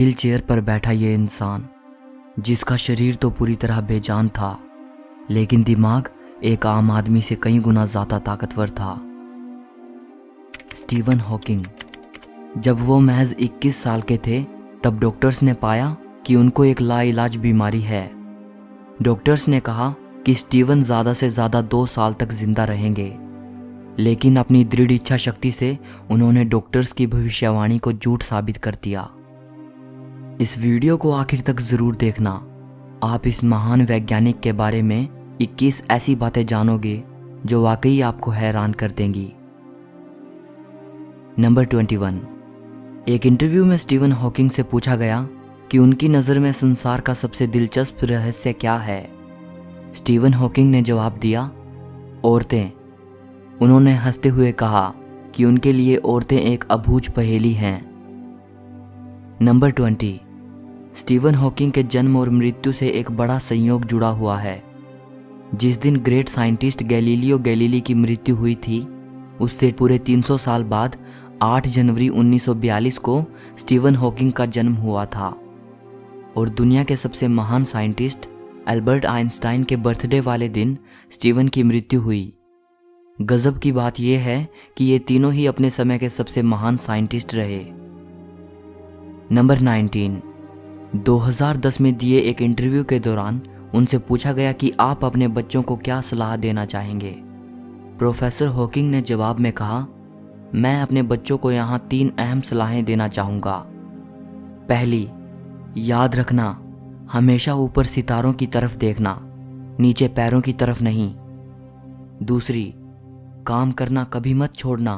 Wheel chair पर बैठा ये इंसान, जिसका शरीर तो पूरी तरह बेजान था, लेकिन दिमाग एक आम आदमी से कई गुना ज़्यादा ताकतवर था। Steven Hawking. जब वो महज 21 साल के थे, तब डॉक्टर्स ने पाया कि उनको एक लाइलाज बीमारी है। डॉक्टर्स ने कहा कि स्टीवन ज़्यादा से ज़्यादा 2 साल तक जिंदा रहेंगे, लेकिन अपनी दृढ़ इच्छा शक्ति से उन्होंने डॉक्टर्स की भविष्यवाणी को झूठ साबित कर दिया। इस वीडियो को आखिर तक ज़रूर देखना। आप इस महान वैज्ञानिक के बारे में 21 ऐसी बातें जानोगे जो वाकई आपको हैरान कर देंगी। नंबर 21। एक इंटरव्यू में स्टीवन हॉकिंग से पूछा गया कि उनकी नज़र में संसार का सबसे दिलचस्प रहस्य क्या है। स्टीवन हॉकिंग ने जवाब दिया, औरतें। उन्होंने हंसते हुए कहा कि उनके लिए औरतें एक अबूझ पहेली हैं। नंबर 20। स्टीवन हॉकिंग के जन्म और मृत्यु से एक बड़ा संयोग जुड़ा हुआ है। जिस दिन ग्रेट साइंटिस्ट गैलीलियो गैलीली की मृत्यु हुई थी, उससे पूरे 300 साल बाद 8 जनवरी 1942 को स्टीवन हॉकिंग का जन्म हुआ था और दुनिया के सबसे महान साइंटिस्ट एल्बर्ट आइंस्टाइन के बर्थडे वाले दिन स्टीवन की मृत्यु हुई। गजब की बात यह है कि ये तीनों ही अपने समय के सबसे महान साइंटिस्ट रहे। नंबर 19। 2010 में दिए एक इंटरव्यू के दौरान उनसे पूछा गया कि आप अपने बच्चों को क्या सलाह देना चाहेंगे। प्रोफेसर हॉकिंग ने जवाब में कहा, मैं अपने बच्चों को यहाँ 3 अहम सलाहें देना चाहूँगा। पहली, याद रखना, हमेशा ऊपर सितारों की तरफ देखना, नीचे पैरों की तरफ नहीं। दूसरी, काम करना कभी मत छोड़ना,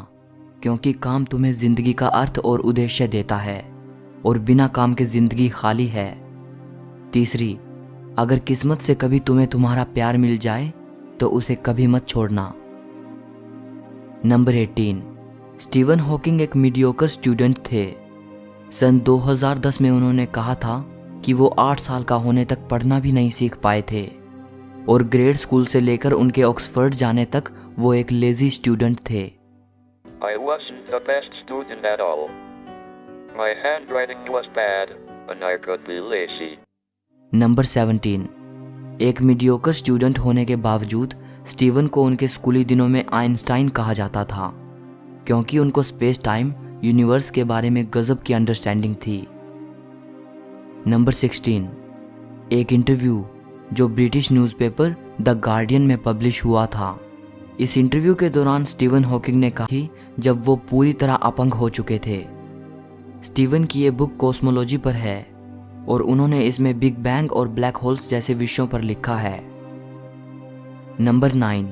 क्योंकि काम तुम्हें जिंदगी का अर्थ और उद्देश्य देता है और बिना काम के जिंदगी खाली है। तीसरी, अगर किस्मत से कभी तुम्हें तुम्हारा प्यार मिल जाए तो उसे कभी मत छोड़ना। नंबर 18। स्टीवन हॉकिंग एक मीडियोकर स्टूडेंट थे। सन 2010 में उन्होंने कहा था कि वो 8 साल का होने तक पढ़ना भी नहीं सीख पाए थे और ग्रेड स्कूल से लेकर उनके ऑक्सफोर्ड जाने तक वो एक लेजी स्टूडेंट थे। I wasn't the best student at all. My handwriting was bad, and I could be lazy. Number 17। एक मीडियोकर स्टूडेंट होने के बावजूद स्टीवन को उनके स्कूली दिनों में आइंस्टाइन कहा जाता था, क्योंकि उनको स्पेस टाइम यूनिवर्स के बारे में गजब की अंडरस्टैंडिंग थी। नंबर 16। एक इंटरव्यू जो ब्रिटिश न्यूज़पेपर द गार्डियन में पब्लिश हुआ था। इस इंटरव्यू के दौरान स्टीवन हॉकिंग ने कहा कि जब वो पूरी तरह अपंग हो चुके थे। स्टीवन की ये बुक कॉस्मोलॉजी पर है और उन्होंने इसमें बिग बैंग और ब्लैक होल्स जैसे विषयों पर लिखा है। नंबर 9।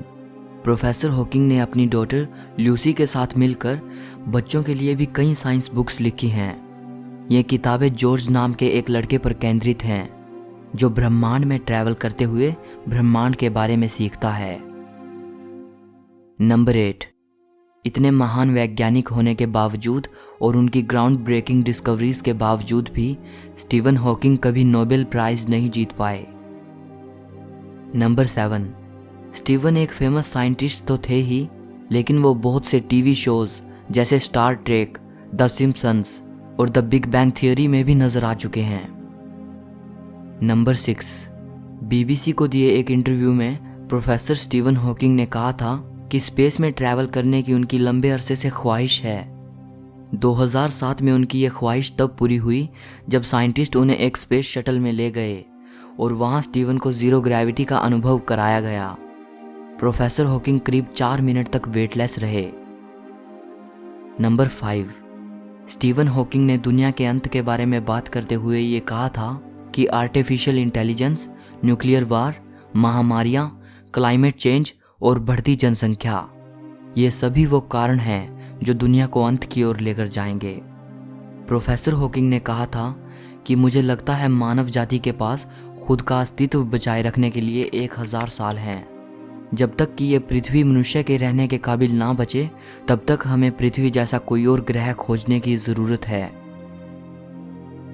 प्रोफेसर हॉकिंग ने अपनी डॉटर ल्यूसी के साथ मिलकर बच्चों के लिए भी कई साइंस बुक्स लिखी हैं। ये किताबें जॉर्ज नाम के एक लड़के पर केंद्रित हैं, जो ब्रह्मांड में ट्रैवल करते हुए ब्रह्मांड के बारे में सीखता है। नंबर 8। इतने महान वैज्ञानिक होने के बावजूद और उनकी ग्राउंड ब्रेकिंग डिस्कवरीज के बावजूद भी स्टीवन हॉकिंग कभी नोबेल प्राइज नहीं जीत पाए। नंबर 7। स्टीवन एक फेमस साइंटिस्ट तो थे ही, लेकिन वो बहुत से टीवी शोज जैसे स्टार ट्रेक, द सिम्पसंस और द बिग बैंग थियरी में भी नजर आ चुके हैं। नंबर 6। बीबीसी को दिए एक इंटरव्यू में प्रोफेसर स्टीवन हॉकिंग ने कहा था कि स्पेस में ट्रैवल करने की उनकी लंबे अरसे से ख्वाहिश है। 2007 में उनकी ये ख्वाहिश तब पूरी हुई जब साइंटिस्ट उन्हें एक स्पेस शटल में ले गए और वहाँ स्टीवन को जीरो ग्रेविटी का अनुभव कराया गया। प्रोफेसर हॉकिंग करीब 4 मिनट तक वेटलेस रहे। नंबर 5। स्टीवन हॉकिंग ने दुनिया के अंत के बारे में बात करते हुए ये कहा था कि आर्टिफिशियल इंटेलिजेंस, न्यूक्लियर वार, महामारियाँ, क्लाइमेट चेंज और बढ़ती जनसंख्या, ये सभी वो कारण हैं जो दुनिया को अंत की ओर लेकर जाएंगे। प्रोफेसर हॉकिंग ने कहा था कि मुझे लगता है मानव जाति के पास खुद का अस्तित्व बचाए रखने के लिए 1000 साल हैं। जब तक कि ये पृथ्वी मनुष्य के रहने के काबिल ना बचे, तब तक हमें पृथ्वी जैसा कोई और ग्रह खोजने की ज़रूरत है।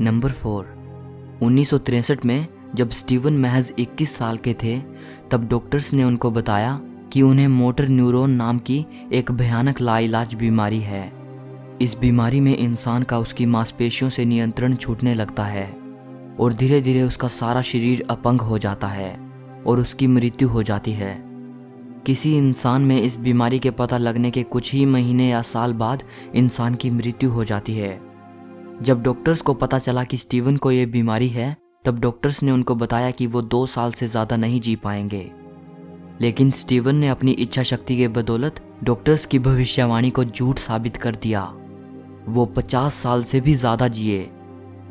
नंबर 4। 1963 में जब स्टीवन महज 21 साल के थे, तब डॉक्टर्स ने उनको बताया कि उन्हें मोटर न्यूरॉन नाम की एक भयानक लाइलाज बीमारी है। इस बीमारी में इंसान का उसकी मांसपेशियों से नियंत्रण छूटने लगता है और धीरे धीरे उसका सारा शरीर अपंग हो जाता है और उसकी मृत्यु हो जाती है। किसी इंसान में इस बीमारी के पता लगने के कुछ ही महीने या साल बाद इंसान की मृत्यु हो जाती है। जब डॉक्टर्स को पता चला कि स्टीवन को ये बीमारी है, तब डॉक्टर्स ने उनको बताया कि वो 2 साल से ज़्यादा नहीं जी पाएंगे। लेकिन स्टीवन ने अपनी इच्छा शक्ति के बदौलत डॉक्टर्स की भविष्यवाणी को झूठ साबित कर दिया। वो 50 साल से भी ज़्यादा जिए।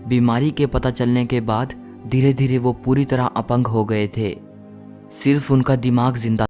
बीमारी के पता चलने के बाद धीरे धीरे वो पूरी तरह अपंग हो गए थे। सिर्फ उनका दिमाग जिंदा